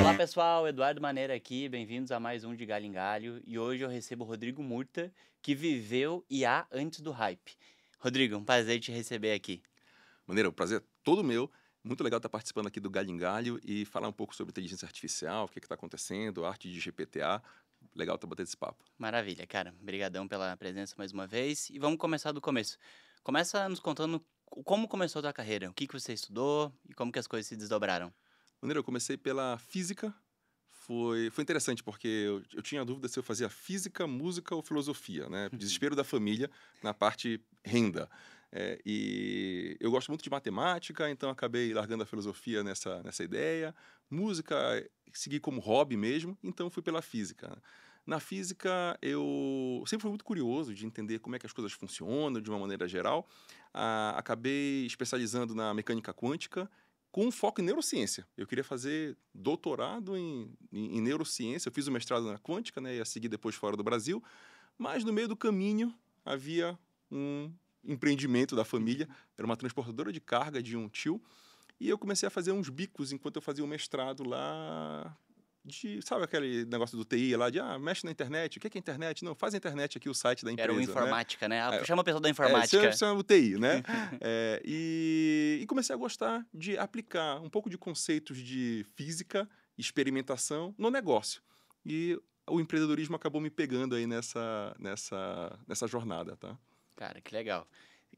Olá pessoal, Eduardo Maneira aqui, bem-vindos a mais um de Galho em Galho. E hoje eu recebo o Rodrigo Murta, que viveu IA antes do hype. Rodrigo, um prazer te receber aqui. Maneiro, o prazer é todo meu. Muito legal estar participando aqui do Galho em Galho e falar um pouco sobre inteligência artificial, o que está acontecendo, arte de GPTA. Legal estar batendo esse papo. Maravilha, cara. Obrigadão pela presença mais uma vez. E vamos começar do começo. Começa nos contando como começou a tua carreira, o que você estudou e como que as coisas se desdobraram. Maneiro, eu comecei pela física. Foi interessante, porque eu tinha dúvida se eu fazia física, música ou filosofia, né? Desespero da família na parte renda. E eu gosto muito de matemática, então acabei largando a filosofia nessa ideia. Música, segui como hobby mesmo, então fui pela física. Na física, eu sempre fui muito curioso de entender como é que as coisas funcionam de uma maneira geral. Acabei especializando na mecânica quântica, com foco em neurociência. Eu queria fazer doutorado em neurociência. Eu fiz o mestrado na quântica, né? Ia seguir depois fora do Brasil. Mas no meio do caminho havia um empreendimento da família. Era uma transportadora de carga de um tio. E eu comecei a fazer uns bicos enquanto eu fazia o mestrado lá. Sabe aquele negócio do TI lá de mexe na internet, o que é internet? Não, faz a internet aqui, o site da Era o empresa, né? informática, né? Aí, Chama a pessoa da isso informática. é o TI, né? E comecei a gostar de aplicar um pouco de conceitos de física, experimentação no negócio. E o empreendedorismo acabou me pegando aí nessa jornada, tá? Cara, que legal.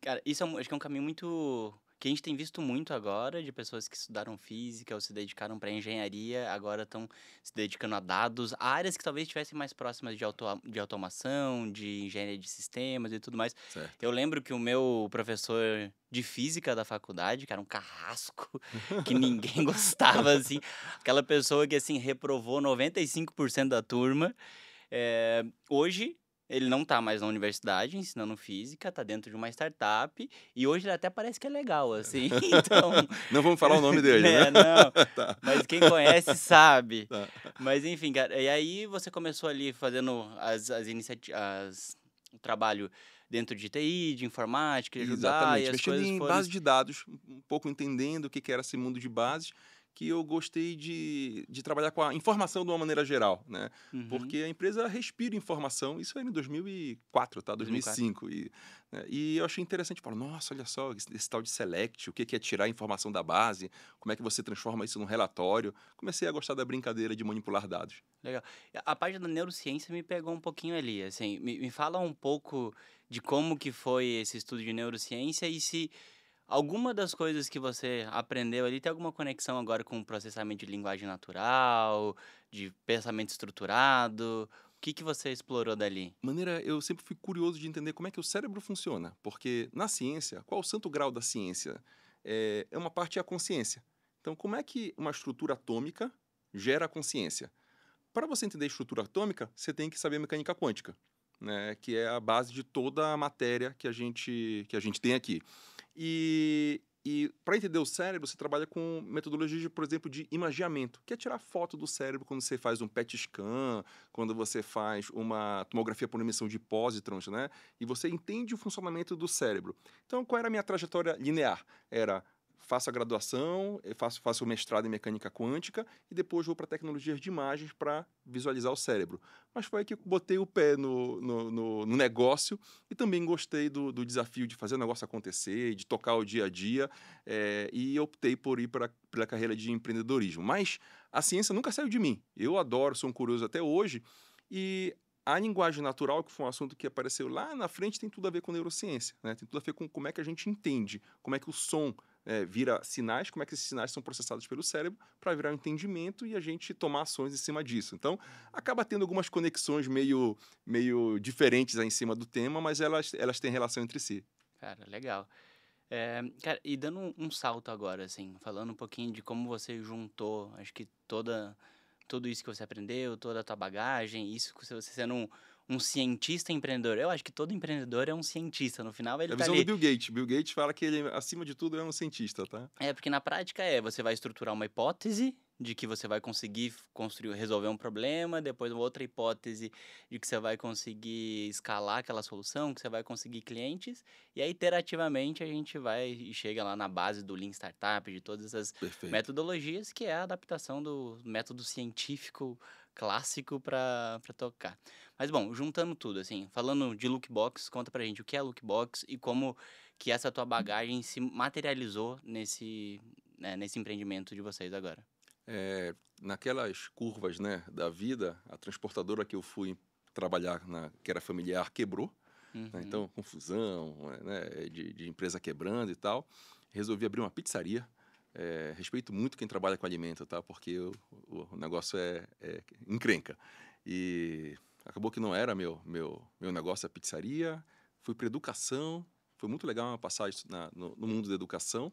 Cara, isso acho que é um caminho muito que a gente tem visto muito agora, de pessoas que estudaram física ou se dedicaram para engenharia, agora estão se dedicando a dados, áreas que talvez estivessem mais próximas de automação, de engenharia de sistemas e tudo mais. Certo. Eu lembro que o meu professor de física da faculdade, que era um carrasco, que ninguém gostava, assim, aquela pessoa que, assim, reprovou 95% da turma. Hoje ele não tá mais na universidade ensinando física, tá dentro de uma startup, e hoje ele até parece que é legal, assim, então... Não vamos falar o nome dele, né? Né, não, Tá, mas quem conhece sabe. tá. Mas enfim, cara, e aí você começou ali fazendo as iniciativas, o trabalho dentro de TI, de informática, de ajudar, e Exatamente. as Mexendo coisas em foram... base de dados, um pouco entendendo o que era esse mundo de bases, que eu gostei de trabalhar com a informação de uma maneira geral, né? Uhum, Porque a empresa respira informação, isso aí em 2004, tá? 2004. 2005. E eu achei interessante, falar, nossa, olha só, esse tal de select, o que é tirar a informação da base, como é que você transforma isso num relatório. Comecei a gostar da brincadeira de manipular dados. Legal. A parte da neurociência me pegou um pouquinho ali, assim, me fala um pouco de como que foi esse estudo de neurociência e se alguma das coisas que você aprendeu ali tem alguma conexão agora com processamento de linguagem natural, de pensamento estruturado, o que que você explorou dali? Eu sempre fui curioso de entender como é que o cérebro funciona, porque na ciência, qual o santo grau da ciência? Uma parte é a consciência. Então, como é que uma estrutura atômica gera consciência? Para você entender a estrutura atômica, você tem que saber mecânica quântica, né, que é a base de toda a matéria que a gente tem aqui. E para entender o cérebro, você trabalha com metodologias, por exemplo, de imageamento, que é tirar foto do cérebro quando você faz um PET scan, quando você faz uma tomografia por emissão de pósitrons, né? E você entende o funcionamento do cérebro. Então, qual era a minha trajetória linear? Era faço a graduação, faço o mestrado em mecânica quântica e depois vou para tecnologias de imagens para visualizar o cérebro. Mas foi aí que eu botei o pé no negócio e também gostei do desafio de fazer o negócio acontecer, de tocar o dia a dia, e optei por ir pela carreira de empreendedorismo. Mas a ciência nunca saiu de mim. Eu adoro, sou um curioso até hoje, e a linguagem natural, que foi um assunto que apareceu lá na frente, tem tudo a ver com neurociência, né? Tem tudo a ver com como é que a gente entende, como é que o som vira sinais, como é que esses sinais são processados pelo cérebro para virar um entendimento e a gente tomar ações em cima disso. Então, acaba tendo algumas conexões meio diferentes aí em cima do tema, mas elas têm relação entre si. Cara, legal. Cara, e dando um salto agora, assim, falando um pouquinho de como você juntou, acho que tudo isso que você aprendeu, toda a tua bagagem, isso que você sendo um cientista empreendedor. Eu acho que todo empreendedor é um cientista, no final É ele a tá visão do ali. Bill Gates. Bill Gates fala que ele, acima de tudo, é um cientista, tá? Porque na prática você vai estruturar uma hipótese, de que você vai conseguir resolver um problema, depois uma outra hipótese de que você vai conseguir escalar aquela solução, que você vai conseguir clientes, e aí iterativamente a gente vai e chega lá na base do Lean Startup, de todas essas Perfeito. metodologias, que é a adaptação do método científico clássico para tocar. Mas bom, juntando tudo, assim, falando de Lookbox, conta pra gente o que é Lookbox e como que essa tua bagagem se materializou nesse empreendimento de vocês agora. Naquelas curvas, né, da vida, a transportadora que eu fui trabalhar que era familiar, quebrou, né, Uhum. então confusão, né, de empresa quebrando e tal. Resolvi abrir uma pizzaria. Respeito muito quem trabalha com alimento, tá? Porque o negócio é encrenca. E acabou que não era meu negócio a pizzaria. Fui para educação. Foi muito legal uma passagem no mundo da educação.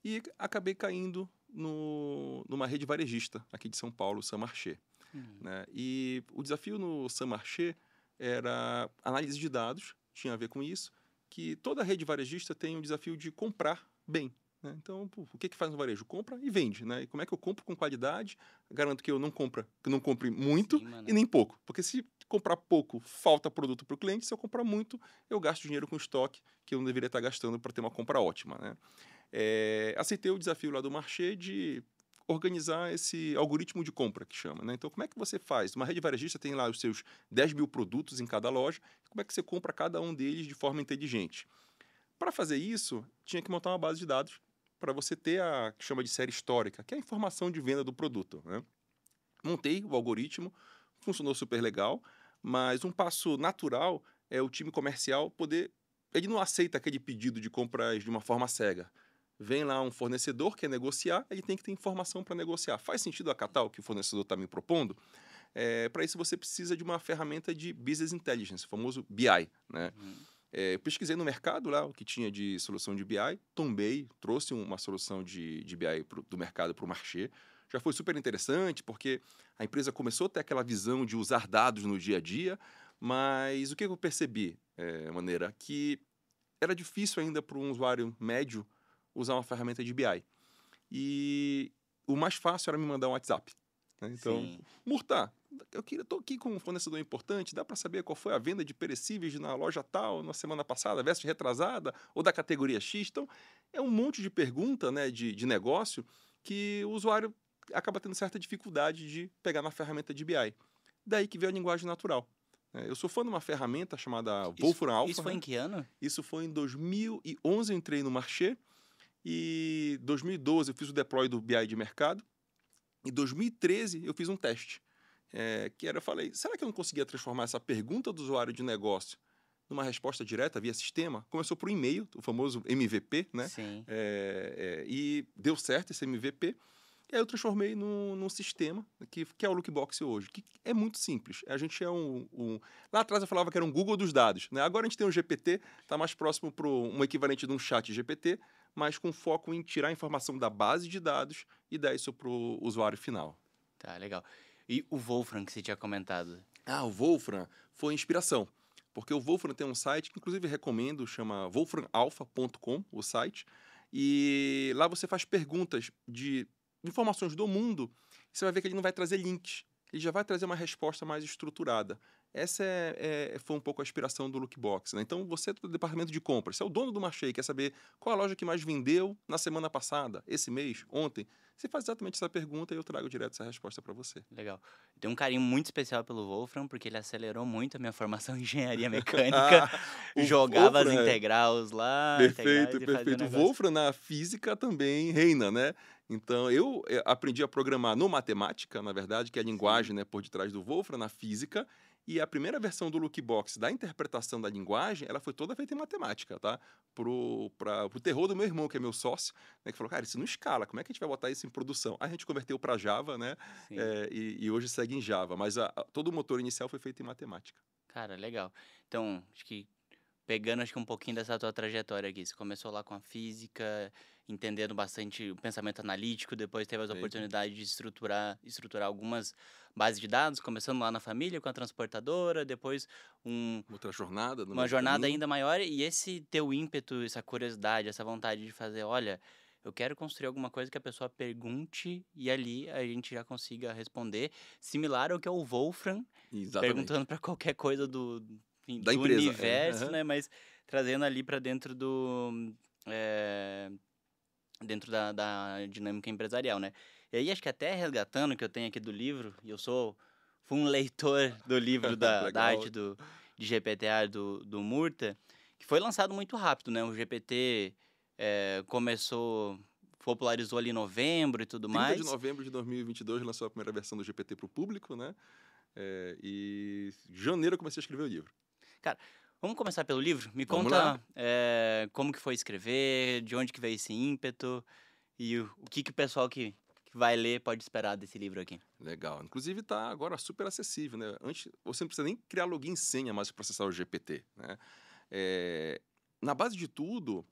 E acabei caindo numa rede varejista aqui de São Paulo, Samarché, Uhum. né? E o desafio no Samarché era análise de dados, tinha a ver com isso, que toda rede varejista tem o desafio de comprar bem, né? Então, pô, o que que faz no varejo? Compra e vende, né? E como é que eu compro com qualidade? Garanto que eu não compre muito Cima, e né? nem pouco, porque se comprar pouco, falta produto para o cliente. Se eu comprar muito, eu gasto dinheiro com estoque que eu não deveria estar gastando para ter uma compra ótima, né? Aceitei o desafio lá do Marché de organizar esse algoritmo de compra, que chama, né? Então, como é que você faz? Uma rede varejista tem lá os seus 10 mil produtos em cada loja. Como é que você compra cada um deles de forma inteligente? Para fazer isso, tinha que montar uma base de dados para você ter a que chama de série histórica, que é a informação de venda do produto, né? Montei o algoritmo, funcionou super legal, mas um passo natural é o time comercial poder. Ele não aceita aquele pedido de compras de uma forma cega. Vem lá um fornecedor, quer negociar, ele tem que ter informação para negociar. Faz sentido acatar o que o fornecedor está me propondo? Para isso, você precisa de uma ferramenta de Business Intelligence, o famoso BI, né? Uhum. Eu pesquisei no mercado lá o que tinha de solução de BI, tombei, trouxe uma solução de BI do mercado para o Marché. Já foi super interessante, porque a empresa começou a ter aquela visão de usar dados no dia a dia, mas o que eu percebi, Maneira, que era difícil ainda para um usuário médio usar uma ferramenta de BI. E o mais fácil era me mandar um WhatsApp, né? Então, Sim. Murta, estou aqui com um fornecedor importante, dá para saber qual foi a venda de perecíveis na loja tal, na semana passada, versus retrasada, ou da categoria X. Então, é um monte de pergunta, né, de negócio que o usuário acaba tendo certa dificuldade de pegar na ferramenta de BI. Daí que veio a linguagem natural. Eu sou fã de uma ferramenta chamada Isso, Wolfram isso Alpha, foi né? em que ano? Isso foi em 2011, eu entrei no Marché, e 2012 eu fiz o deploy do BI de mercado. Em 2013 eu fiz um teste. Eu falei, será que eu não conseguia transformar essa pergunta do usuário de negócio numa resposta direta via sistema? Começou por e-mail, o famoso MVP, né? Sim. E deu certo esse MVP. E aí eu transformei num sistema que é o Lookbox hoje, que é muito simples. A gente é Lá atrás eu falava que era um Google dos dados, né? Agora a gente tem um GPT, está mais próximo para um equivalente de um chat GPT, mas com foco em tirar a informação da base de dados e dar isso para o usuário final. Tá, legal. E o Wolfram que você tinha comentado? O Wolfram foi inspiração, porque o Wolfram tem um site que inclusive recomendo, chama wolframalpha.com, o site, e lá você faz perguntas de informações do mundo, e você vai ver que ele não vai trazer links, ele já vai trazer uma resposta mais estruturada. Essa foi um pouco a inspiração do Lookbox, né? Então, você é do departamento de compras, você é o dono do marché, quer saber qual a loja que mais vendeu na semana passada, esse mês, ontem. Você faz exatamente essa pergunta e eu trago direto essa resposta para você. Legal. Tenho um carinho muito especial pelo Wolfram, porque ele acelerou muito a minha formação em engenharia mecânica. O Jogava as Wolfram integrais lá, perfeito, integrais e fazia o perfeito. O negócio. Wolfram na física também reina, né? Então, eu aprendi a programar no matemática, na verdade, que é a Sim. linguagem, né, por detrás do Wolfram, na física. E a primeira versão do Lookbox, da interpretação da linguagem, ela foi toda feita em matemática, tá? Pro terror do meu irmão, que é meu sócio, né, que falou, cara, isso não escala, como é que a gente vai botar isso em produção? Aí a gente converteu para Java, né? Sim. E hoje segue em Java, mas todo o motor inicial foi feito em matemática. Cara, legal. Então, acho que pegando acho que um pouquinho dessa tua trajetória aqui, você começou lá com a física, entendendo bastante o pensamento analítico, depois teve as Perfeito. oportunidades de estruturar algumas bases de dados, começando lá na família com a transportadora, depois um, Outra jornada no uma meio do jornada caminho. ainda maior e esse teu ímpeto, essa curiosidade, essa vontade de fazer, olha, Eu quero construir alguma coisa que a pessoa pergunte e ali a gente já consiga responder, similar ao que é o Wolfram, Exatamente. perguntando para qualquer coisa enfim, Da do empresa, universo, aham. né, mas trazendo ali para dentro eh, dentro da dinâmica empresarial, né. E aí acho que até resgatando o que eu tenho aqui do livro, e eu fui um leitor do livro da arte Legal. de GPT-A do Murta, que foi lançado muito rápido, né, o GPT, popularizou ali em novembro e tudo 30 de mais. novembro de 2022 lançou a primeira versão do GPT para o público, né, e em janeiro eu comecei a escrever o livro. Cara, vamos começar pelo livro? Me Vamos lá. conta, como que foi escrever, de onde que veio esse ímpeto e o que que o pessoal que vai ler pode esperar desse livro aqui. Legal. Inclusive tá agora super acessível, né, antes você não precisa nem criar login e senha mais para processar o GPT, né. Eh, Na base de tudo,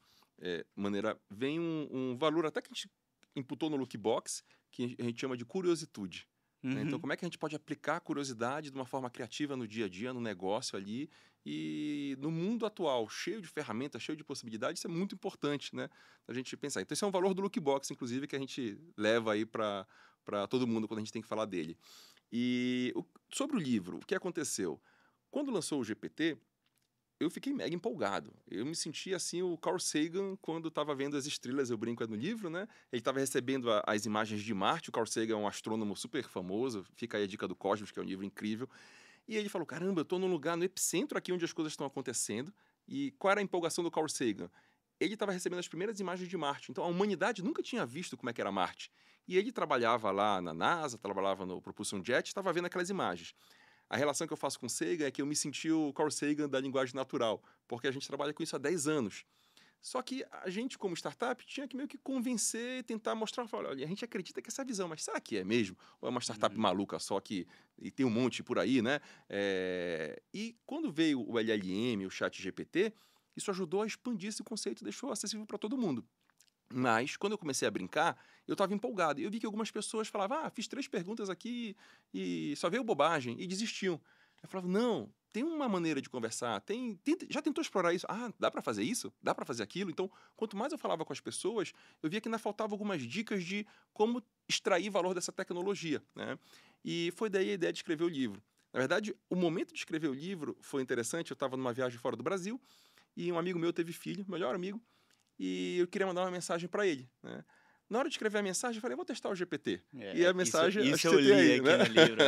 maneira vem um valor até que a gente imputou no Lookbox, que a gente chama de curiositude, né. Então Uhum. como é que a gente pode aplicar a curiosidade de uma forma criativa no dia a dia, no negócio ali, e no mundo atual, cheio de ferramentas, cheio de possibilidades, isso é muito importante, né, a gente pensar. Então esse é um valor do Lookbox, inclusive, que a gente leva aí para todo mundo quando a gente tem que falar dele. Sobre o livro, o que aconteceu? Quando lançou o GPT, eu fiquei mega empolgado. Eu me senti assim o Carl Sagan quando estava vendo as estrelas, eu brinco no livro, né? Ele estava recebendo as imagens de Marte. O Carl Sagan é um astrônomo super famoso, fica aí a dica do Cosmos, que é um livro incrível. E ele falou: caramba, eu estou num lugar no epicentro aqui onde as coisas estão acontecendo. E qual era a empolgação do Carl Sagan? Ele estava recebendo as primeiras imagens de Marte. Então a humanidade nunca tinha visto como é que era Marte. E ele trabalhava lá na NASA, trabalhava no Propulsion Jet, estava vendo aquelas imagens. A relação que eu faço com o Sagan é que eu me senti o Carl Sagan da linguagem natural, porque a gente trabalha com isso há 10 anos. Só que a gente, como startup, tinha que meio que convencer e tentar mostrar, falar, olha, a gente acredita que essa visão, mas será que é mesmo? Ou é uma startup Uhum. maluca só que e tem um monte por aí, né? E quando veio o LLM, o chat GPT, isso ajudou a expandir esse conceito e deixou acessível para todo mundo. Mas, quando eu comecei a brincar, eu estava empolgado. E eu vi que algumas pessoas falavam: ah, fiz 3 perguntas aqui e só veio bobagem, e desistiam. Eu falava: não, tem uma maneira de conversar, já tentou explorar isso? Ah, dá para fazer isso? Dá para fazer aquilo? Então, quanto mais eu falava com as pessoas, eu via que ainda faltava algumas dicas de como extrair valor dessa tecnologia, né? E foi daí a ideia de escrever o livro. Na verdade, o momento de escrever o livro foi interessante. Eu estava numa viagem fora do Brasil e um amigo meu teve filho, melhor amigo, e eu queria mandar uma mensagem para ele, né. Na hora de escrever a mensagem, eu falei: "Vou testar o GPT". E a Isso mensagem acho isso que eu você tem li aí, aqui né. no livro,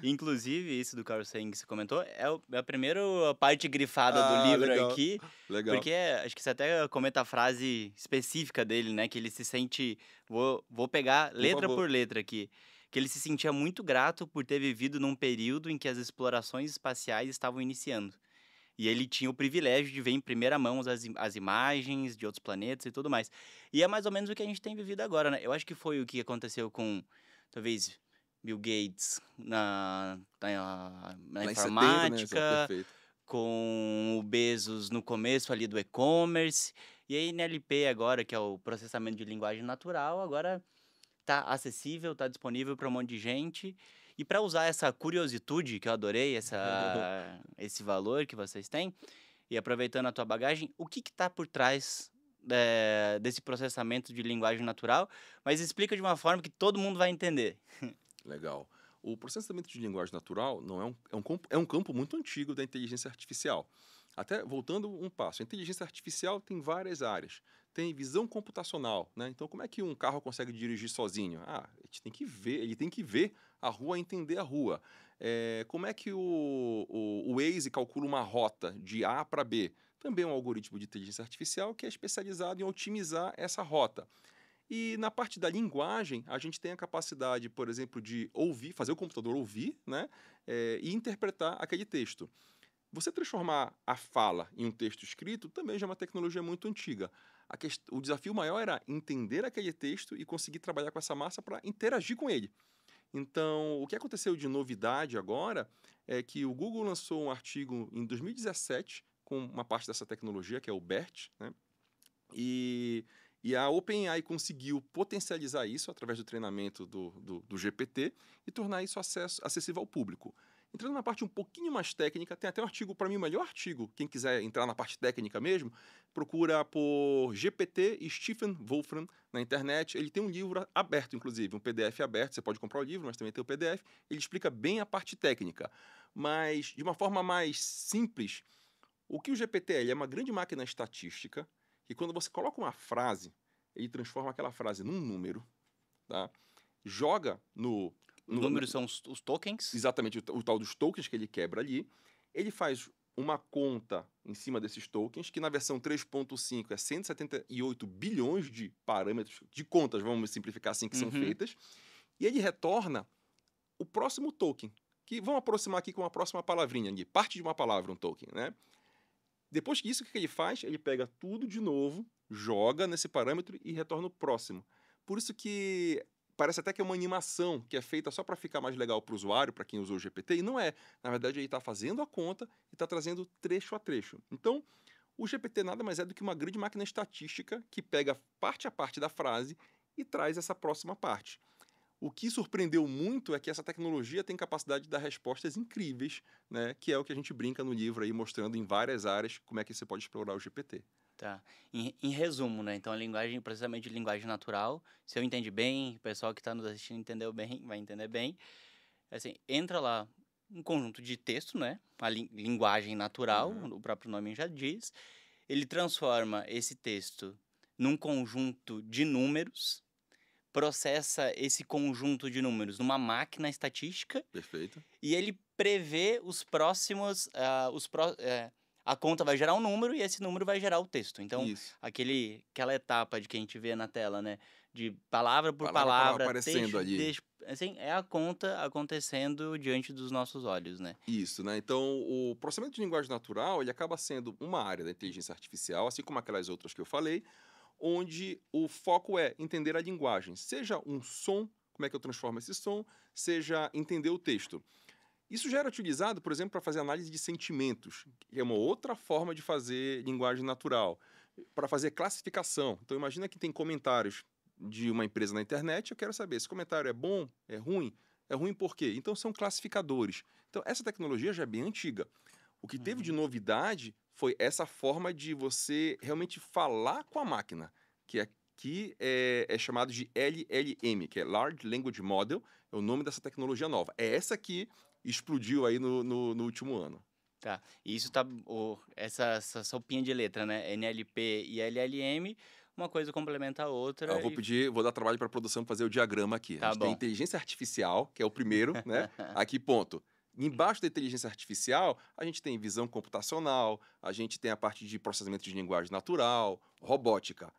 inclusive isso do Carl Sagan que você comentou é a primeira parte grifada do Ah, livro legal, aqui, legal. porque acho que você até comenta a frase específica dele, né, que ele se sente vou pegar Por letra favor. por letra aqui, que ele se sentia muito grato por ter vivido num período em que as explorações espaciais estavam iniciando. E ele tinha o privilégio de ver em primeira mão as imagens de outros planetas e tudo mais. E é mais ou menos o que a gente tem vivido agora, né. Eu acho que foi o que aconteceu com, talvez, Bill Gates na Lá em 70, né, informática, perfeito. com o Bezos no começo ali do e-commerce, e aí NLP agora, que é o processamento de linguagem natural, agora tá acessível, tá disponível para um monte de gente. E para usar essa curiosidade, que eu adorei esse valor que vocês têm, e aproveitando a tua bagagem, o que que tá por trás, desse processamento de linguagem natural? Mas explica de uma forma que todo mundo vai entender. Legal. O processamento de linguagem natural não é um campo muito antigo da inteligência artificial. Até voltando um passo, a inteligência artificial tem várias áreas. Tem visão computacional, né? Então, como é que um carro consegue dirigir sozinho? Ah, ele tem que ver a rua e entender a rua. Como é que o Waze calcula uma rota de A para B? Também é um algoritmo de inteligência artificial que é especializado em otimizar essa rota. E na parte da linguagem, a gente tem a capacidade, por exemplo, de ouvir, fazer o computador ouvir, né, e interpretar aquele texto. Você transformar a fala em um texto escrito também já é uma tecnologia muito antiga. O desafio maior era entender aquele texto e conseguir trabalhar com essa massa para interagir com ele. Então, o que aconteceu de novidade agora é que o Google lançou um artigo em 2017 com uma parte dessa tecnologia, que é o BERT, né? E, e a OpenAI conseguiu potencializar isso através do treinamento do GPT e tornar isso acessível ao público. Entrando na parte um pouquinho mais técnica, tem até um artigo, para mim, o melhor artigo. Quem quiser entrar na parte técnica mesmo, procura por GPT e Stephen Wolfram na internet. Ele tem um livro aberto, inclusive, um PDF aberto. Você pode comprar o livro, mas também tem o PDF. Ele explica bem a parte técnica, mas de uma forma mais simples. O que o GPT é? Ele é uma grande máquina estatística que, quando você coloca uma frase, ele transforma aquela frase num número, tá? Joga no... Os números são os tokens. Exatamente, o tal dos tokens que ele quebra ali. Ele faz uma conta em cima desses tokens, que na versão 3.5 é 178 bilhões de parâmetros, de contas, vamos simplificar assim, que são feitas. E ele retorna o próximo token, que vamos aproximar aqui com uma próxima palavrinha ali, parte de uma palavra, um token, né? Depois que isso, o que ele faz? Ele pega tudo de novo, joga nesse parâmetro e retorna o próximo. Por isso que parece até que é uma animação que é feita só para ficar mais legal para o usuário, para quem usou o GPT, e não é. Na verdade, ele está fazendo a conta e está trazendo trecho a trecho. Então, o GPT nada mais é do que uma grande máquina estatística que pega parte a parte da frase e traz essa próxima parte. O que surpreendeu muito é que essa tecnologia tem capacidade de dar respostas incríveis, né? Que é o que a gente brinca no livro aí, mostrando em várias áreas como é que você pode explorar o GPT. Tá. Em resumo, né? Então, a linguagem, processamento de linguagem natural, se eu entendi bem, o pessoal que está nos assistindo entendeu bem, vai entender bem. Assim, entra lá um conjunto de texto, né? A linguagem natural, o próprio nome já diz. Ele transforma esse texto num conjunto de números, processa esse conjunto de números numa máquina estatística. Perfeito. E ele prevê os próximos... a conta vai gerar um número e esse número vai gerar o texto. Então, Isso. aquela etapa de que a gente vê na tela, né? De palavra por Palavra palavra, aparecendo texto, ali. texto, assim, é a conta acontecendo diante dos nossos olhos, né? Isso, né? Então, o processamento de linguagem natural, ele acaba sendo uma área da inteligência artificial, assim como aquelas outras que eu falei, onde o foco é entender a linguagem, seja um som, como é que eu transformo esse som, seja entender o texto. Isso já era utilizado, por exemplo, para fazer análise de sentimentos, que é uma outra forma de fazer linguagem natural, para fazer classificação. Então, imagina que tem comentários de uma empresa na internet, eu quero saber se o comentário é bom, é ruim por quê? Então, são classificadores. Então, essa tecnologia já é bem antiga. O que teve de novidade foi essa forma de você realmente falar com a máquina, que aqui é chamado de LLM, que é Large Language Model, é o nome dessa tecnologia nova. É essa que explodiu aí no último ano. Tá. E isso tá... essa sopinha de letra, né? NLP e LLM, uma coisa complementa a outra. Eu vou dar trabalho para a produção fazer o diagrama aqui. Tá a gente tem bom. a inteligência artificial, que é o primeiro, né? Aqui, ponto. Embaixo da inteligência artificial, a gente tem visão computacional, a gente tem a parte de processamento de linguagem natural, robótica.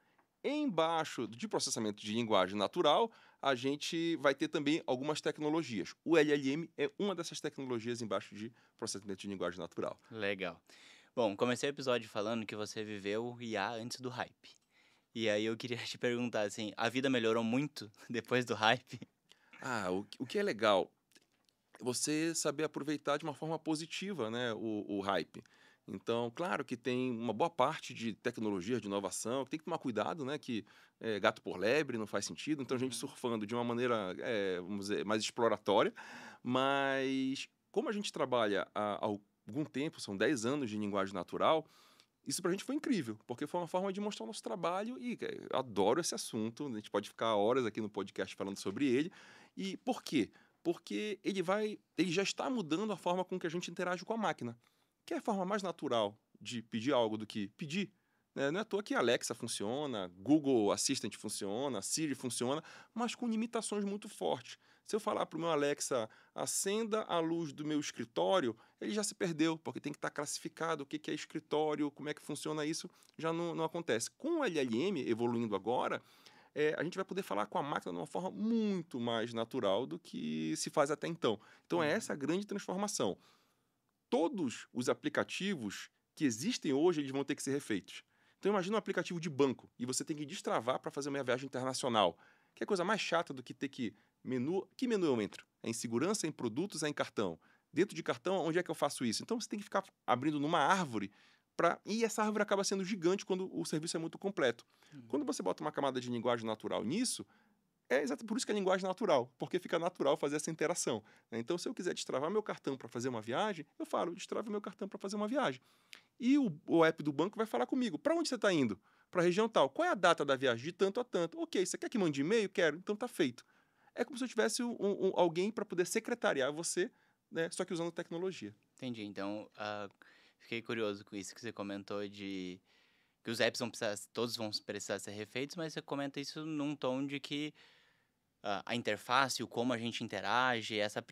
Embaixo de processamento de linguagem natural, a gente vai ter também algumas tecnologias. O LLM é uma dessas tecnologias embaixo de processamento de linguagem natural. Legal. Bom, comecei o episódio falando que você viveu o IA antes do hype. E aí eu queria te perguntar, assim, a vida melhorou muito depois do hype? O que é legal é você saber aproveitar de uma forma positiva, né, o hype. Então, claro que tem uma boa parte de tecnologia, de inovação, que tem que tomar cuidado, né, que gato por lebre não faz sentido. Então, a gente surfando de uma maneira, vamos dizer, mais exploratória. Mas, como a gente trabalha há algum tempo, são 10 anos de linguagem natural, isso pra gente foi incrível, porque foi uma forma de mostrar o nosso trabalho e eu adoro esse assunto, a gente pode ficar horas aqui no podcast falando sobre ele. E por quê? Porque ele já está mudando a forma com que a gente interage com a máquina, que é a forma mais natural de pedir algo do que pedir. Né? Não é à toa que a Alexa funciona, Google Assistant funciona, Siri funciona, mas com limitações muito fortes. Se eu falar para o meu Alexa, acenda a luz do meu escritório, ele já se perdeu, porque tem que estar classificado o que é escritório, como é que funciona isso, já não acontece. Com o LLM evoluindo agora, a gente vai poder falar com a máquina de uma forma muito mais natural do que se faz até então. Então, é essa a grande transformação. Todos os aplicativos que existem hoje, eles vão ter que ser refeitos. Então, imagina um aplicativo de banco e você tem que destravar para fazer uma viagem internacional. Que é coisa mais chata do que ter que... Que menu eu entro? É em segurança, é em produtos, é em cartão? Dentro de cartão, onde é que eu faço isso? Então, você tem que ficar abrindo numa árvore e essa árvore acaba sendo gigante quando o serviço é muito completo. Quando você bota uma camada de linguagem natural nisso, É exato, por isso que é linguagem natural, porque fica natural fazer essa interação, né? Então, se eu quiser destravar meu cartão para fazer uma viagem, eu falo, destrava meu cartão para fazer uma viagem. E o app do banco vai falar comigo, para onde você está indo? Para a região tal. Qual é a data da viagem? De tanto a tanto. Ok, você quer que mande e-mail? Quero, então tá feito. É como se eu tivesse alguém para poder secretariar você, né? Só que usando tecnologia. Entendi. Então, fiquei curioso com isso que você comentou de que os apps vão precisar, todos vão precisar ser refeitos, mas você comenta isso num tom de que a interface, o como a gente interage, essa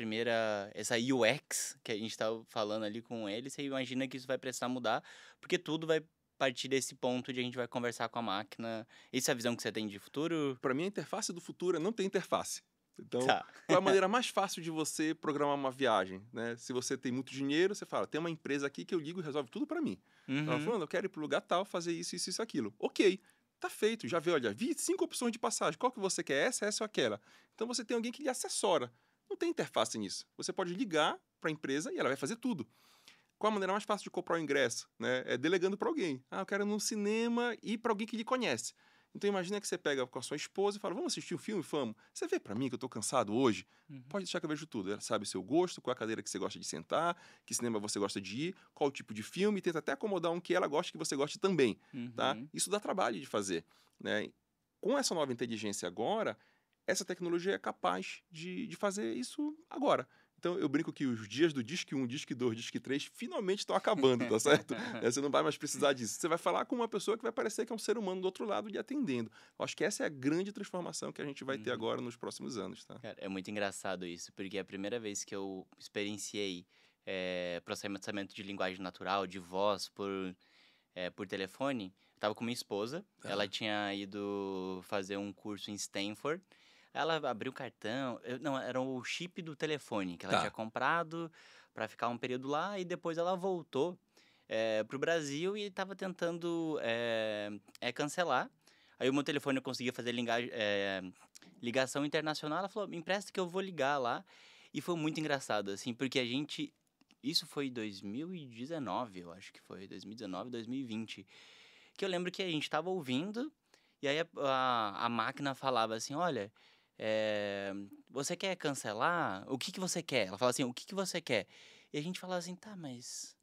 UX que a gente tá falando ali com ele, você imagina que isso vai precisar mudar, porque tudo vai partir desse ponto de a gente vai conversar com a máquina. Essa é a visão que você tem de futuro? Para mim, a interface do futuro é não ter interface. Então, Tá. qual é a maneira mais fácil de você programar uma viagem, né? Se você tem muito dinheiro, você fala, tem uma empresa aqui que eu ligo e resolve tudo para mim. Ela Uhum. falando, eu quero ir para o lugar tal, fazer isso, isso, isso, aquilo. Ok, tá feito. Já vê, olha, vi 5 opções de passagem. Qual que você quer? Essa ou aquela? Então, você tem alguém que lhe assessora. Não tem interface nisso. Você pode ligar para a empresa e ela vai fazer tudo. Qual a maneira mais fácil de comprar o ingresso? Né? É delegando para alguém. Ah, eu quero ir num cinema e ir para alguém que lhe conhece. Então imagina que você pega com a sua esposa e fala, vamos assistir um filme? Vamos. Você vê para mim que eu estou cansado hoje? Uhum. Pode deixar que eu vejo tudo. Ela sabe o seu gosto, qual é a cadeira que você gosta de sentar, que cinema você gosta de ir, qual o tipo de filme, tenta até acomodar um que ela gosta que você goste também. Tá? Uhum. Isso dá trabalho de fazer. Né? Com essa nova inteligência agora, essa tecnologia é capaz de fazer isso agora. Então, eu brinco que os dias do Disque 1, Disque 2, Disque 3 finalmente estão acabando, tá certo? Você não vai mais precisar disso. Você vai falar com uma pessoa que vai parecer que é um ser humano do outro lado lhe atendendo. Eu acho que essa é a grande transformação que a gente vai ter Uhum. agora nos próximos anos, tá? Cara, é muito engraçado isso, porque é a primeira vez que eu experienciei processamento de linguagem natural, de voz por telefone. Eu tava com minha esposa, ela Tá. tinha ido fazer um curso em Stanford. Ela abriu o cartão, não, era o chip do telefone que ela tinha Tá. comprado para ficar um período lá e depois ela voltou pro Brasil e tava tentando cancelar. Aí o meu telefone eu conseguia fazer ligação internacional. Ela falou, me empresta que eu vou ligar lá. E foi muito engraçado, assim, porque a gente... Isso foi 2019, eu acho que foi 2019, 2020. Que eu lembro que a gente tava ouvindo e aí a máquina falava assim, olha, você quer cancelar? O que que você quer? Ela fala assim, o que que você quer? E a gente falava assim, tá, mas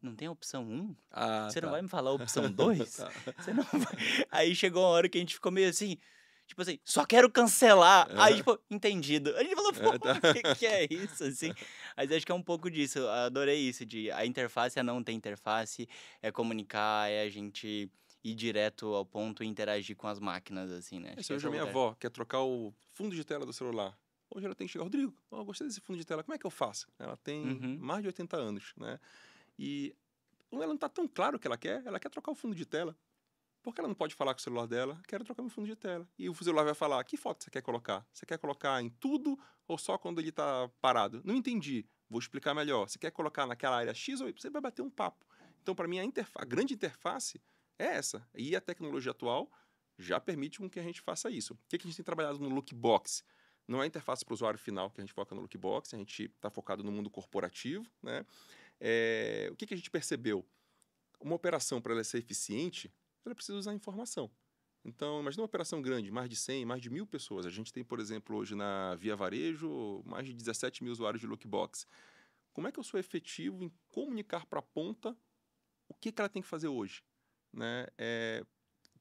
não tem a opção 1? Ah, Você não vai tá. me falar a opção 2? Tá. Você não vai... Aí chegou uma hora que a gente ficou meio assim, tipo assim, só quero cancelar. Aí, É, tipo, entendido. A gente falou, pô, é, tá. o que que é isso, assim? Mas acho que é um pouco disso. Eu adorei isso, de a interface é não ter interface, é comunicar, é a gente ir direto ao ponto e interagir com as máquinas, assim, né? É, Acho se que esse hoje é a o minha lugar. avó quer trocar o fundo de tela do celular, hoje ela tem que chegar, Rodrigo, eu gostei desse fundo de tela, como é que eu faço? Ela tem Uhum, mais de 80 anos, né? E ela não está tão claro o que ela quer trocar o fundo de tela. Porque ela não pode falar com o celular dela, quero trocar meu fundo de tela. E o celular vai falar, que foto você quer colocar? Você quer colocar em tudo ou só quando ele está parado? Não entendi, vou explicar melhor. Você quer colocar naquela área X ou Y? Você vai bater um papo. Então, para mim, a grande interface é essa. E a tecnologia atual já permite com que a gente faça isso. O que a gente tem trabalhado no Lookbox? Não é a interface para o usuário final que a gente foca no Lookbox, a gente está focado no mundo corporativo, né? O que a gente percebeu? Uma operação, para ela ser eficiente, ela precisa usar informação. Então, imagina uma operação grande, mais de 100, mais de 1.000 pessoas. A gente tem, por exemplo, hoje na Via Varejo, mais de 17 mil usuários de Lookbox. Como é que eu sou efetivo em comunicar para a ponta o que ela tem que fazer hoje? Né?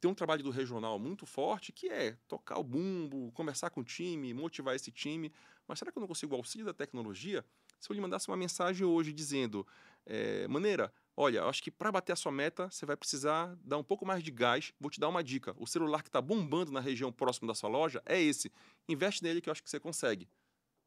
Tem um trabalho do regional muito forte, que é tocar o bumbo, conversar com o time, motivar esse time. Mas será que eu não consigo o auxílio da tecnologia? Se eu lhe mandasse uma mensagem hoje dizendo, Maneira, olha, eu acho que para bater a sua meta, você vai precisar dar um pouco mais de gás. Vou te dar uma dica. O celular que está bombando na região próxima da sua loja é esse. Investe nele que eu acho que você consegue.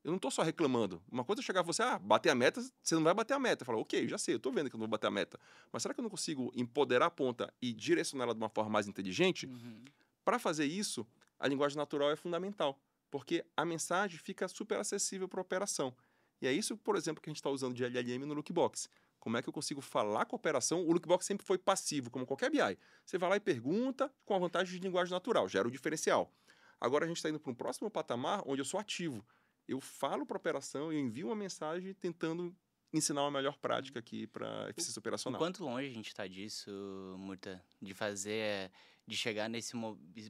Eu não estou só reclamando. Uma coisa é chegar você, bater a meta, você não vai bater a meta. Fala, ok, já sei, eu estou vendo que eu não vou bater a meta. Mas será que eu não consigo empoderar a ponta e direcionar ela de uma forma mais inteligente? uhum. Para fazer isso, a linguagem natural é fundamental, porque a mensagem fica super acessível para a operação. E é isso, por exemplo, que a gente está usando de LLM no Lookbox. Como é que eu consigo falar com a operação? O Lookbox sempre foi passivo, como qualquer BI. Você vai lá e pergunta com a vantagem de linguagem natural, gera o diferencial. Agora a gente está indo para um próximo patamar onde eu sou ativo. Eu falo para a operação, eu envio uma mensagem tentando ensinar uma melhor prática aqui para O, eficiência o operacional. quanto longe a gente tá disso, Murta? De fazer, de chegar nesse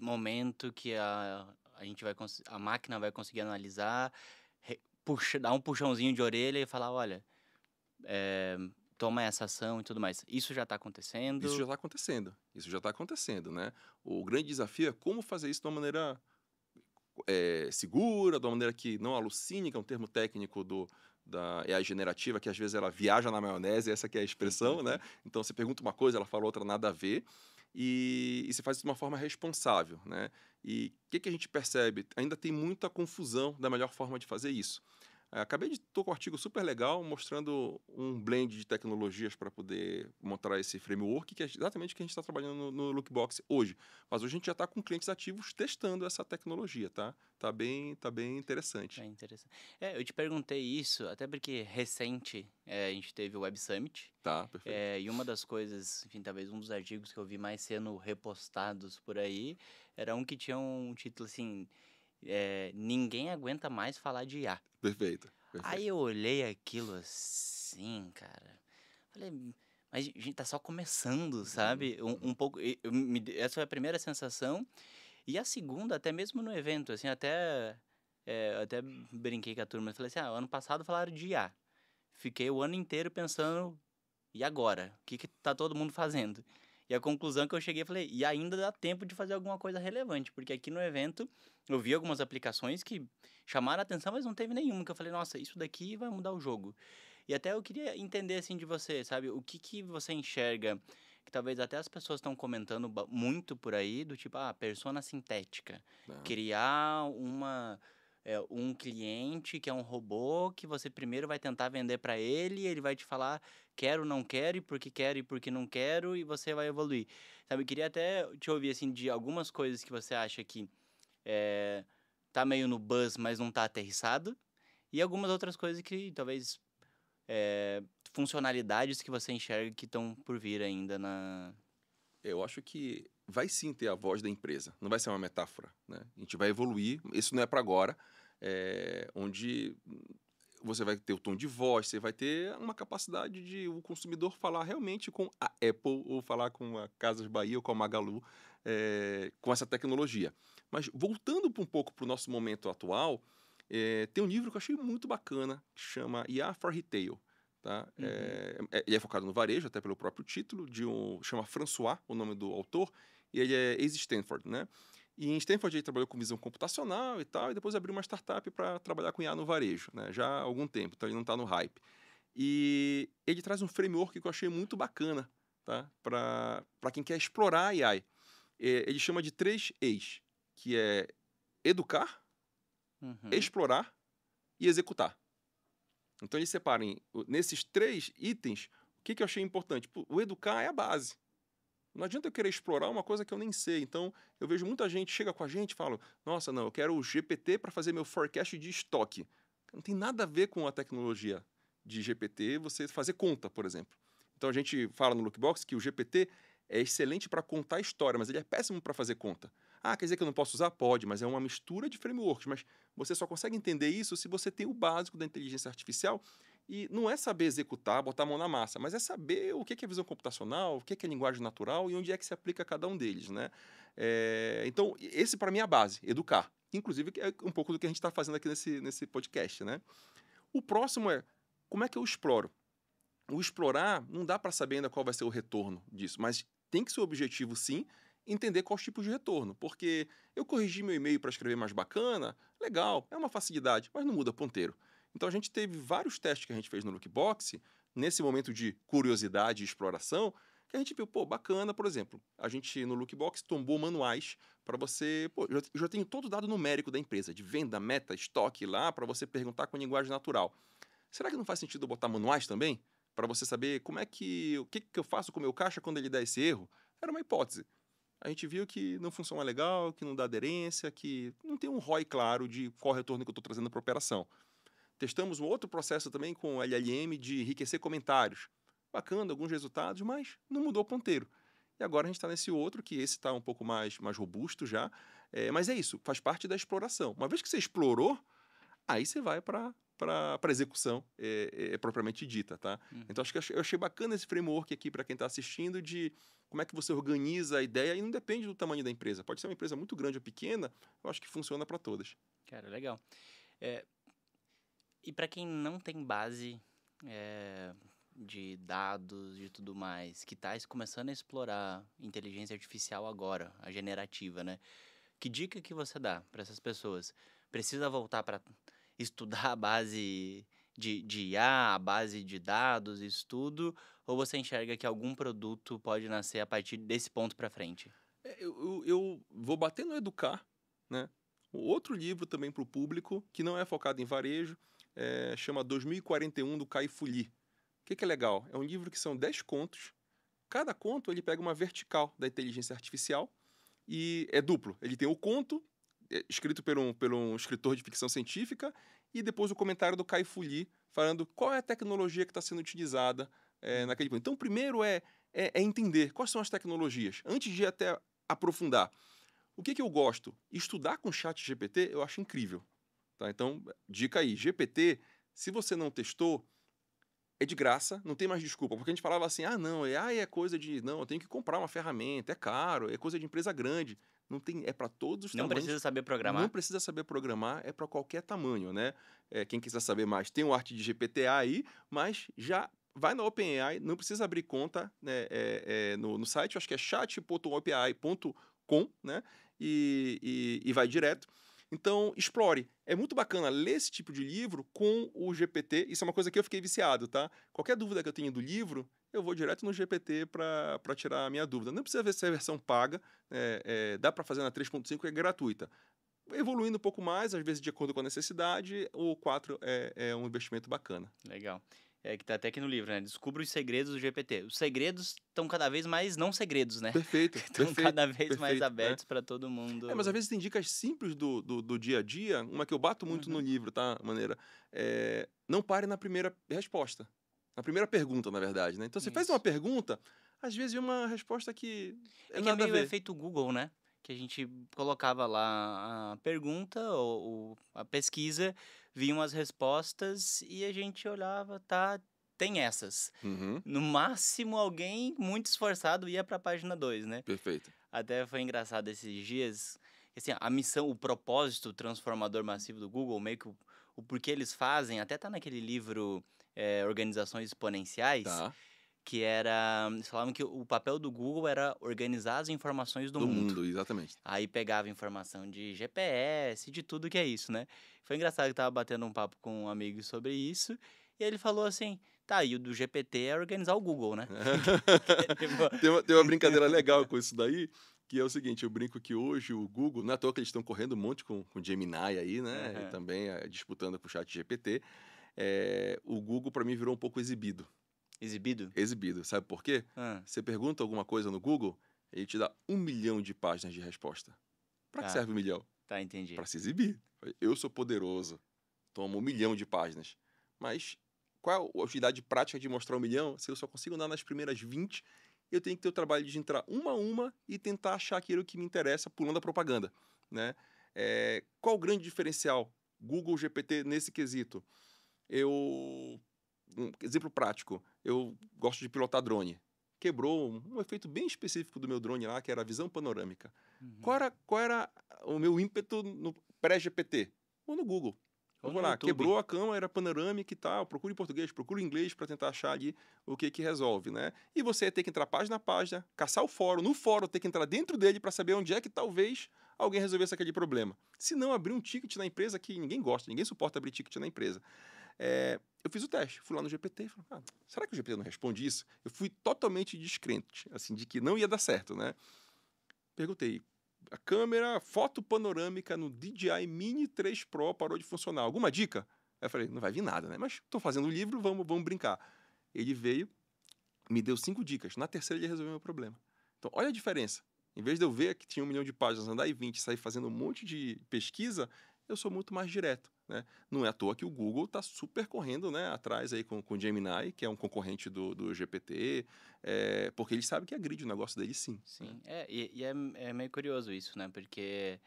momento que a máquina vai conseguir analisar, dar um puxãozinho de orelha e falar, olha, toma essa ação e tudo mais. Isso já está acontecendo? Isso já está acontecendo. Isso já está acontecendo, né? O grande desafio é como fazer isso de uma maneira segura, de uma maneira que não alucine, que é um termo técnico da AI generativa, que às vezes ela viaja na maionese, essa que é a expressão, né? Então você pergunta uma coisa, ela fala outra, nada a ver, e você faz isso de uma forma responsável, né? E o que a gente percebe? Ainda tem muita confusão da melhor forma de fazer isso. Acabei de tocar um artigo super legal mostrando um blend de tecnologias para poder montar esse framework, que é exatamente o que a gente está trabalhando no Lookbox hoje. Mas hoje a gente já está com clientes ativos testando essa tecnologia, tá? Tá bem interessante. É interessante. Eu te perguntei isso, até porque recente a gente teve o Web Summit. Tá, perfeito. E uma das coisas, enfim, talvez um dos artigos que eu vi mais sendo repostados por aí, era um que tinha um título assim, ninguém aguenta mais falar de IA. Perfeito. Aí eu olhei aquilo assim, cara, falei, mas a gente tá só começando, sabe? Um pouco, essa foi a primeira sensação. E a segunda, até mesmo no evento, assim, até brinquei com a turma, falei assim, ano passado falaram de IA. Fiquei o ano inteiro pensando, e agora? O que tá todo mundo fazendo? E a conclusão que eu cheguei, falei, e ainda dá tempo de fazer alguma coisa relevante, porque aqui no evento eu vi algumas aplicações que chamaram a atenção, mas não teve nenhuma, que eu falei, nossa, isso daqui vai mudar o jogo. E até eu queria entender, assim, de você, sabe, o que você enxerga, que talvez até as pessoas estão comentando muito por aí, do tipo, persona sintética. Tá. Criar um cliente que é um robô que você primeiro vai tentar vender para ele, ele vai te falar quero, não quero, e por que não quero, e você vai evoluir. Sabe, eu queria até te ouvir, assim, de algumas coisas que você acha que tá meio no buzz, mas não tá aterrissado, e algumas outras coisas que talvez funcionalidades que você enxerga que estão por vir ainda na... Eu acho que vai sim ter a voz da empresa, não vai ser uma metáfora, né? A gente vai evoluir, isso não é para agora, onde você vai ter o tom de voz, você vai ter uma capacidade de o consumidor falar realmente com a Apple ou falar com a Casas Bahia ou com a Magalu com essa tecnologia. Mas voltando um pouco para o nosso momento atual, tem um livro que eu achei muito bacana, que chama IA for Retail. Tá? Ele é focado no varejo, até pelo próprio título, chama François, o nome do autor, e ele é ex-Stanford, né? E em Stanford ele trabalhou com visão computacional e tal, e depois abriu uma startup para trabalhar com IA no varejo, né? Já há algum tempo, então ele não está no hype. E ele traz um framework que eu achei muito bacana, tá? Para quem quer explorar a AI. Ele chama de 3 E's, que é educar, explorar e executar. Então eles separam nesses 3 itens, o que eu achei importante? O educar é a base. Não adianta eu querer explorar uma coisa que eu nem sei. Então, eu vejo muita gente chega com a gente e fala, nossa, não, eu quero o GPT para fazer meu forecast de estoque. Não tem nada a ver com a tecnologia de GPT você fazer conta, por exemplo. Então, a gente fala no Lookbox que o GPT é excelente para contar história, mas ele é péssimo para fazer conta. Quer dizer que eu não posso usar? Pode, mas é uma mistura de frameworks. Mas você só consegue entender isso se você tem o básico da inteligência artificial. E não é saber executar, botar a mão na massa, mas é saber o que é visão computacional, o que é linguagem natural e onde é que se aplica cada um deles, né? Então, esse para mim é a base, educar. Inclusive, é um pouco do que a gente está fazendo aqui nesse podcast, né? O próximo é, como é que eu exploro? O explorar, não dá para saber ainda qual vai ser o retorno disso, mas tem que ser o objetivo, sim, entender quais tipos de retorno. Porque eu corrigi meu e-mail para escrever mais bacana, legal, é uma facilidade, mas não muda ponteiro. Então a gente teve vários testes que a gente fez no Lookbox, nesse momento de curiosidade e exploração, que a gente viu, bacana, por exemplo, a gente no Lookbox tombou manuais para você, eu já tenho todo o dado numérico da empresa, de venda, meta, estoque lá, para você perguntar com linguagem natural. Será que não faz sentido eu botar manuais também? Para você saber o que eu faço com o meu caixa quando ele dá esse erro? Era uma hipótese. A gente viu que não funciona legal, que não dá aderência, que não tem um ROI claro de qual retorno que eu estou trazendo para a operação. Testamos um outro processo também com LLM de enriquecer comentários. Bacana, alguns resultados, mas não mudou o ponteiro. E agora a gente está nesse outro, que esse está um pouco mais robusto já. Mas é isso, faz parte da exploração. Uma vez que você explorou, aí você vai para para execução propriamente dita, tá? Então, acho que eu achei bacana esse framework aqui para quem está assistindo de como é que você organiza a ideia e não depende do tamanho da empresa. Pode ser uma empresa muito grande ou pequena, eu acho que funciona para todas. Cara, legal. É, e para quem não tem base de dados e tudo mais, que está começando a explorar inteligência artificial agora, a generativa, né? Que dica que você dá para essas pessoas? Precisa voltar para estudar a base de IA, a base de dados, isso tudo? Ou você enxerga que algum produto pode nascer a partir desse ponto para frente? Eu vou bater no educar, né? O outro livro também para o público, que não é focado em varejo, chama 2041, do Kai Fu Lee. O que é legal? É um livro que são 10 contos. Cada conto ele pega uma vertical da inteligência artificial e é duplo. Ele tem o conto, escrito por um escritor de ficção científica, e depois o comentário do Kai Fu Lee, falando qual é a tecnologia que está sendo utilizada naquele ponto. Então, primeiro é entender quais são as tecnologias, antes de até aprofundar. O que eu gosto? Estudar com o chat GPT eu acho incrível. Tá? Então, dica aí, GPT, se você não testou, é de graça, não tem mais desculpa. Porque a gente falava assim, não, AI é coisa de... Não, eu tenho que comprar uma ferramenta, é caro, é coisa de empresa grande. Não tem, é para todos os Não tamanhos. precisa saber Não programar? precisa saber programar, é para qualquer tamanho, né? Quem quiser saber mais, tem o Arte de GPTA aí, mas já vai na OpenAI, não precisa abrir conta, né, no site, acho que é chat.openai.com, né? E vai direto. Então, explore. É muito bacana ler esse tipo de livro com o GPT. Isso é uma coisa que eu fiquei viciado, tá? Qualquer dúvida que eu tenho do livro, eu vou direto no GPT para tirar a minha dúvida. Não precisa ver se é a versão paga, dá para fazer na 3.5, é gratuita. Evoluindo um pouco mais, às vezes de acordo com a necessidade, o 4 é um investimento bacana. Legal. É que tá até aqui no livro, né? Descubra os segredos do GPT. Os segredos estão cada vez mais não segredos, né? Perfeito, Estão cada vez mais perfeito, né? abertos para todo mundo. Mas às vezes tem dicas simples do dia a dia, uma que eu bato muito no livro, tá, Maneira? Não pare na primeira resposta. Na primeira pergunta, na verdade, né? Então você faz uma Isso. pergunta, às vezes vem uma resposta que É que é nada a meio ver. efeito Google, né? Que a gente colocava lá a pergunta ou a pesquisa, vinham as respostas e a gente olhava, tá, tem essas. Uhum, No máximo, alguém muito esforçado ia para a página 2, né? perfeito. Até foi engraçado esses dias, assim, a missão, o propósito transformador massivo do Google, meio que o porquê eles fazem, até tá naquele livro Organizações Exponenciais, Tá. que era, eles falavam que o papel do Google era organizar as informações do Do mundo. mundo, exatamente. Aí pegava informação de GPS, de tudo que é isso, né? Foi engraçado que eu tava batendo um papo com um amigo sobre isso, e ele falou assim, tá, e o do GPT é organizar o Google, né? Tipo, Tem uma brincadeira legal com isso daí, que é o seguinte, eu brinco que hoje o Google, não é à toa que eles estão correndo um monte com o Gemini aí, né? E aham. também disputando com o chat GPT. O Google, para mim, virou um pouco exibido. Exibido? Exibido. Sabe por quê? Ah, Você pergunta alguma coisa no Google, ele te dá 1 milhão de páginas de resposta. Para que tá, serve 1 milhão? tá, entendi. Para se exibir. Eu sou poderoso. Toma 1 milhão de páginas. Mas qual é a utilidade prática de mostrar 1 milhão se eu só consigo andar nas primeiras 20? Eu tenho que ter o trabalho de entrar uma a uma e tentar achar aquilo que me interessa pulando a propaganda, né? Qual o grande diferencial Google GPT nesse quesito? Um exemplo prático, eu gosto de pilotar drone. Quebrou um efeito bem específico do meu drone lá, que era a visão panorâmica. Uhum. Qual era o meu ímpeto no pré-GPT? Ou no Google. Eu Ou vou no lá, YouTube. quebrou a câmera panorâmica e tal, procura em português, procura em inglês para tentar achar ali o que resolve, né? E você ia ter que entrar página a página, caçar o fórum, no fórum ter que entrar dentro dele para saber onde é que talvez alguém resolvesse aquele problema. Se não, abrir um ticket na empresa que ninguém gosta, ninguém suporta abrir ticket na empresa. Eu fiz o teste, fui lá no GPT e falei, será que o GPT não responde isso? Eu fui totalmente descrente, assim, de que não ia dar certo, né? Perguntei, a câmera foto panorâmica no DJI Mini 3 Pro parou de funcionar. Alguma dica? Aí eu falei, não vai vir nada, né? Mas estou fazendo o livro, vamos brincar. Ele veio, me deu 5 dicas. Na terceira ele resolveu o meu problema. Então, olha a diferença. Em vez de eu ver que tinha 1 milhão de páginas, andar em 20 e sair fazendo um monte de pesquisa, eu sou muito mais direto, né? Não é à toa que o Google está super correndo, né, atrás aí com o Gemini, que é um concorrente do GPT, porque eles sabem que agride o negócio deles sim. Né? Sim, e é meio curioso isso, né? Porque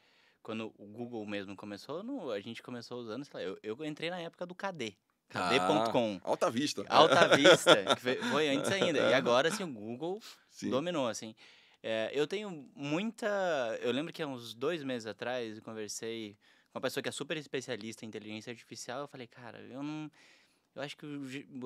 quando o Google mesmo começou, a gente começou usando, sei lá, eu entrei na época do KD. Ah, KD.com. Alta Vista. Alta Vista, que foi antes ainda. E Aham. agora, assim, o Google Sim. dominou, assim. Eu tenho muita... Eu lembro que há uns 2 meses atrás eu conversei com uma pessoa que é super especialista em inteligência artificial. Eu falei, cara, eu não... Eu acho que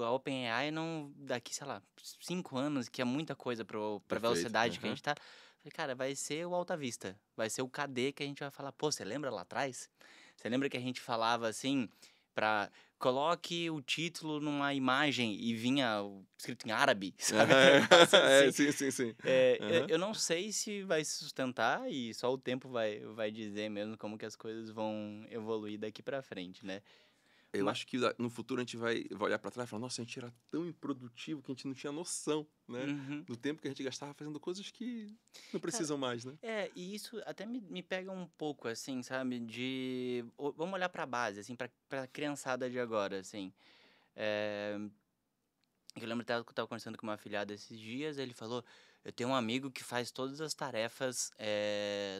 a OpenAI não... Daqui, sei lá, 5 anos, que é muita coisa pra Perfeito. velocidade que a Aham. gente tá... Falei, cara, vai ser o Alta Vista. Vai ser o KD que a gente vai falar. Pô, você lembra lá atrás? Você lembra que a gente falava assim, pra... Coloque o título numa imagem e vinha escrito em árabe, sabe? Um Aham. negócio É, assim. sim, sim, sim. Aham. Eu não sei se vai se sustentar e só o tempo vai dizer mesmo como que as coisas vão evoluir daqui pra frente, né? Eu Ma- acho que no futuro a gente vai olhar para trás e falar, nossa, a gente era tão improdutivo que a gente não tinha noção, né? Uhum. Do tempo que a gente gastava fazendo coisas que não Cara, precisam mais, né? e isso até me pega um pouco, assim, sabe? Vamos olhar pra base, assim, pra criançada de agora, assim. É, eu lembro até que eu tava conversando com uma afilhada esses dias, ele falou, eu tenho um amigo que faz todas as tarefas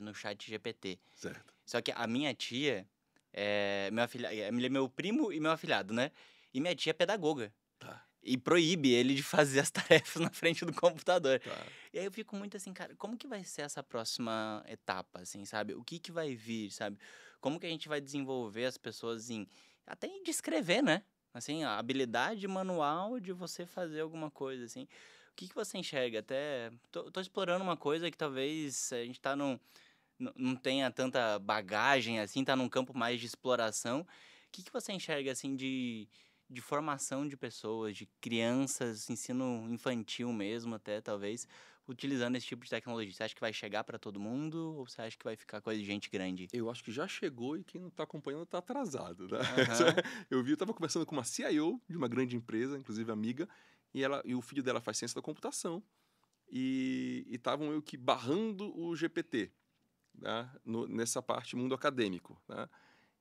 no chat GPT. Certo. Só que a minha tia, ele é meu primo e meu afilhado, né? E minha tia é pedagoga. Tá, E proíbe ele de fazer as tarefas na frente do computador. tá. E aí eu fico muito assim, cara, como que vai ser essa próxima etapa, assim, sabe? O que que vai vir, sabe? Como que a gente vai desenvolver as pessoas até em descrever, né? Assim, a habilidade manual de você fazer alguma coisa, assim. O que que você enxerga? Até, tô explorando uma coisa que talvez a gente tá não tenha tanta bagagem, assim, tá num campo mais de exploração. O que que você enxerga, assim, de formação de pessoas, de crianças, ensino infantil mesmo até, talvez, utilizando esse tipo de tecnologia? Você acha que vai chegar para todo mundo ou você acha que vai ficar coisa de gente grande? Eu acho que já chegou e quem não está acompanhando está atrasado, né? Aham. Eu estava conversando com uma CIO de uma grande empresa, inclusive amiga, e o filho dela faz ciência da computação e estavam meio que barrando o GPT, né? Nessa parte mundo acadêmico, né?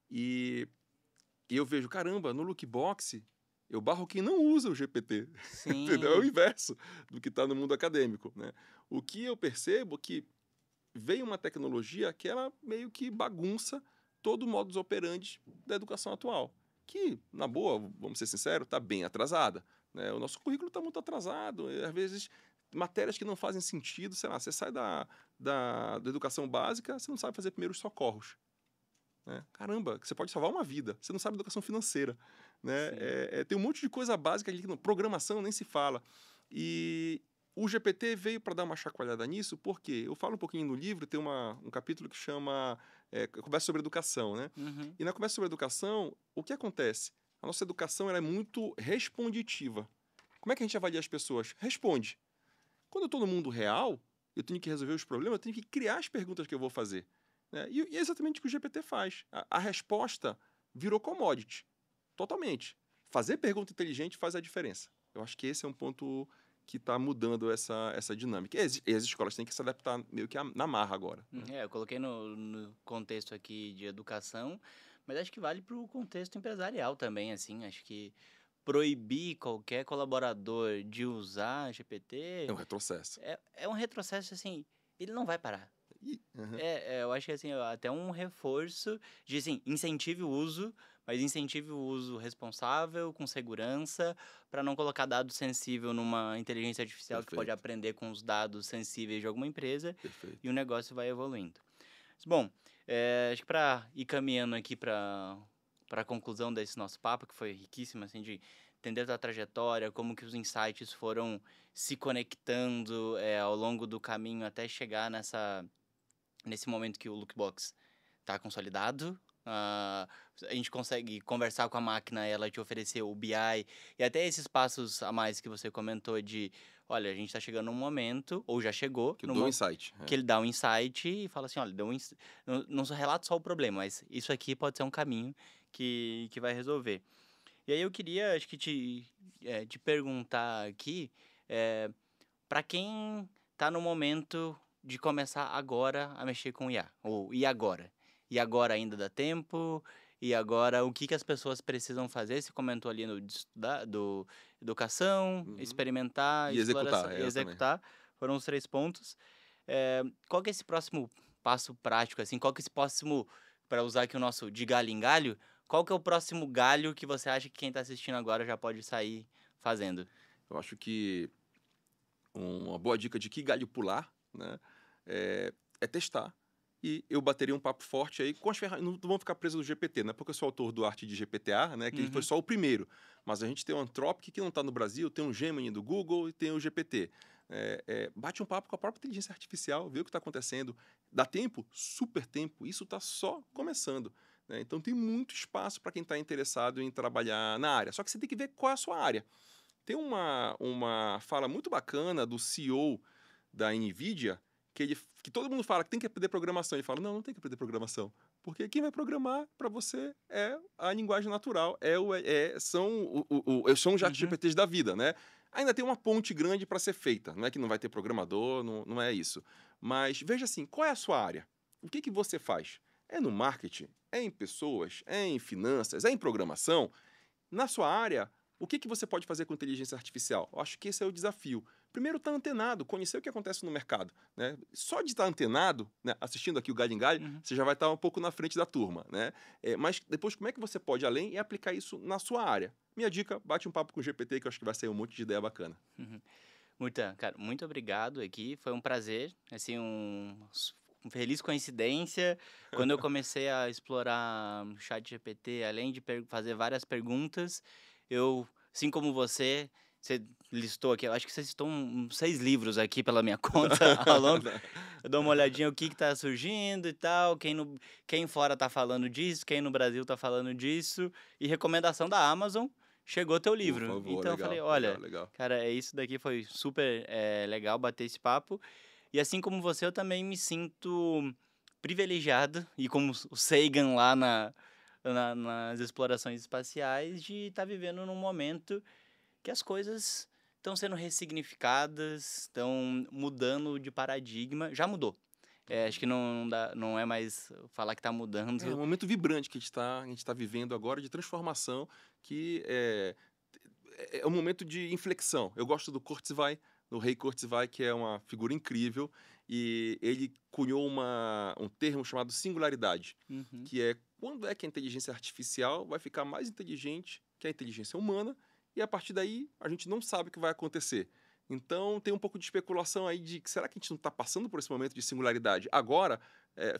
E, e eu vejo, caramba, no Lookbox eu barro quem não usa o GPT, entendeu? É o Sim. inverso do que está no mundo acadêmico, né? O que eu percebo que veio uma tecnologia que ela meio que bagunça todo o modus operandi da educação atual. Que, na boa, vamos ser sinceros, está bem atrasada. Né? O nosso currículo está muito atrasado. E, às vezes, matérias que não fazem sentido, sei lá, você sai da educação básica, você não sabe fazer primeiros socorros. Né? Caramba, você pode salvar uma vida. Você não sabe educação financeira. Né? Sim. Tem um monte de coisa básica ali, programação nem se fala. E o GPT veio para dar uma chacoalhada nisso, porque eu falo um pouquinho no livro, tem um capítulo que chama Conversa sobre Educação. Né? Uhum. E na conversa sobre educação, o que acontece? A nossa educação ela é muito responditiva. Como é que a gente avalia as pessoas? Responde. Quando eu estou no mundo real, eu tenho que resolver os problemas, eu tenho que criar as perguntas que eu vou fazer. Né? E é exatamente o que o GPT faz. A resposta virou commodity. Totalmente. Fazer pergunta inteligente faz a diferença. Eu acho que esse é um ponto que está mudando essa dinâmica. E as escolas têm que se adaptar meio que na marra agora. Né? Eu coloquei no contexto aqui de educação, mas acho que vale para o contexto empresarial também, assim. Acho que proibir qualquer colaborador de usar É GPT um retrocesso. é um retrocesso, assim, ele não vai parar. Aham, Eu acho que, assim, até um reforço de, assim, incentive o uso, mas incentive o uso responsável, com segurança, para não colocar dado sensível numa inteligência artificial que pode perfeito, aprender com os dados sensíveis de alguma empresa e perfeito. o negócio vai evoluindo. Mas, bom, acho que para ir caminhando aqui para a conclusão desse nosso papo, que foi riquíssimo, assim, de entender a trajetória, como que os insights foram se conectando ao longo do caminho até chegar nesse momento que o Lookbox está consolidado. A gente consegue conversar com a máquina, ela te oferecer o BI e até esses passos a mais que você comentou de, olha, a gente está chegando num momento, ou já chegou, Que eu dou um insight. que ele dá um insight e fala assim, olha, não só relata só o problema, mas isso aqui pode ser um caminho que vai resolver. E aí eu queria, acho que te perguntar aqui, para quem está no momento de começar agora a mexer com IA, ou e agora? E agora ainda dá tempo? E agora o que as pessoas precisam fazer? Você comentou ali no de estudar, do educação, Uhum. experimentar, E exploração executar, e é, eu também. executar. Foram os 3 pontos. Qual que é esse próximo passo prático, assim, qual que é esse próximo, para usar aqui o nosso de galho em galho, qual que é o próximo galho que você acha que quem está assistindo agora já pode sair fazendo? Eu acho que uma boa dica de que galho pular, né, é testar. E eu bateria um papo forte aí com as ferramentas. Não vão ficar presos no GPT, não é porque eu sou autor do Arte de GPTA, né? Que ele foi só o primeiro. Mas a gente tem o Anthropic, que não está no Brasil, tem o Gemini do Google e tem o GPT. Bate um papo com a própria inteligência artificial, vê o que está acontecendo. Dá tempo? Super tempo. Isso está só começando. Né? Então tem muito espaço para quem está interessado em trabalhar na área. Só que você tem que ver qual é a sua área. Tem uma fala muito bacana do CEO da NVIDIA, que todo mundo fala que tem que aprender programação. Ele fala, não tem que aprender programação. Porque quem vai programar para você é a linguagem natural, são os ChatGPTs da vida, né? Ainda tem uma ponte grande para ser feita. Não é que não vai ter programador, não é isso. Mas veja assim, qual é a sua área? O que você faz? É no marketing? É em pessoas? É em finanças? É em programação? Na sua área, o que você pode fazer com inteligência artificial? Eu acho que esse é o desafio. Primeiro, estar antenado, conhecer o que acontece no mercado. Né? Só de estar antenado, né, assistindo aqui o Galho em Galho, você já vai estar um pouco na frente da turma. Né? Mas depois, como é que você pode ir além e aplicar isso na sua área? Minha dica, bate um papo com o GPT, que eu acho que vai sair um monte de ideia bacana. Cara, muito obrigado aqui. Foi um prazer, assim, uma feliz coincidência. Quando eu comecei a explorar o ChatGPT, além de fazer várias perguntas, eu, assim como você listou aqui, eu acho que você citou 6 livros aqui pela minha conta ao longo. Eu dou uma olhadinha o que está surgindo e tal, quem fora está falando disso, quem no Brasil está falando disso, e recomendação da Amazon. Chegou teu livro. Por favor, então legal, eu falei, olha, legal. cara, isso daqui foi super legal bater esse papo. E assim como você, eu também me sinto privilegiado, e como o Sagan lá nas explorações espaciais, de estar vivendo num momento que as coisas estão sendo ressignificadas, estão mudando de paradigma. Já mudou. Acho que não é mais falar que está mudando. É um momento vibrante que a gente tá vivendo agora, de transformação, que é um momento de inflexão. Eu gosto do Kurzweil, do Ray Kurzweil, que é uma figura incrível, e ele cunhou um termo chamado singularidade, que é quando é que a inteligência artificial vai ficar mais inteligente que a inteligência humana, e a partir daí a gente não sabe o que vai acontecer. Então tem um pouco de especulação aí de que será que a gente não está passando por esse momento de singularidade agora?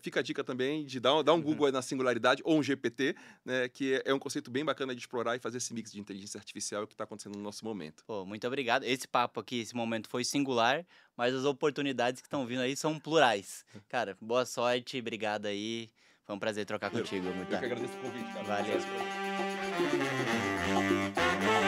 Fica a dica também de dar um Google aí na singularidade ou um GPT, né, que é um conceito bem bacana de explorar e fazer esse mix de inteligência artificial que está acontecendo no nosso momento. Pô, muito obrigado. Esse papo aqui, esse momento foi singular, mas as oportunidades que estão vindo aí são plurais. Cara, boa sorte, obrigado aí. Foi um prazer trocar contigo. Eu que agradeço o convite, cara. Valeu. Sucesso pra você.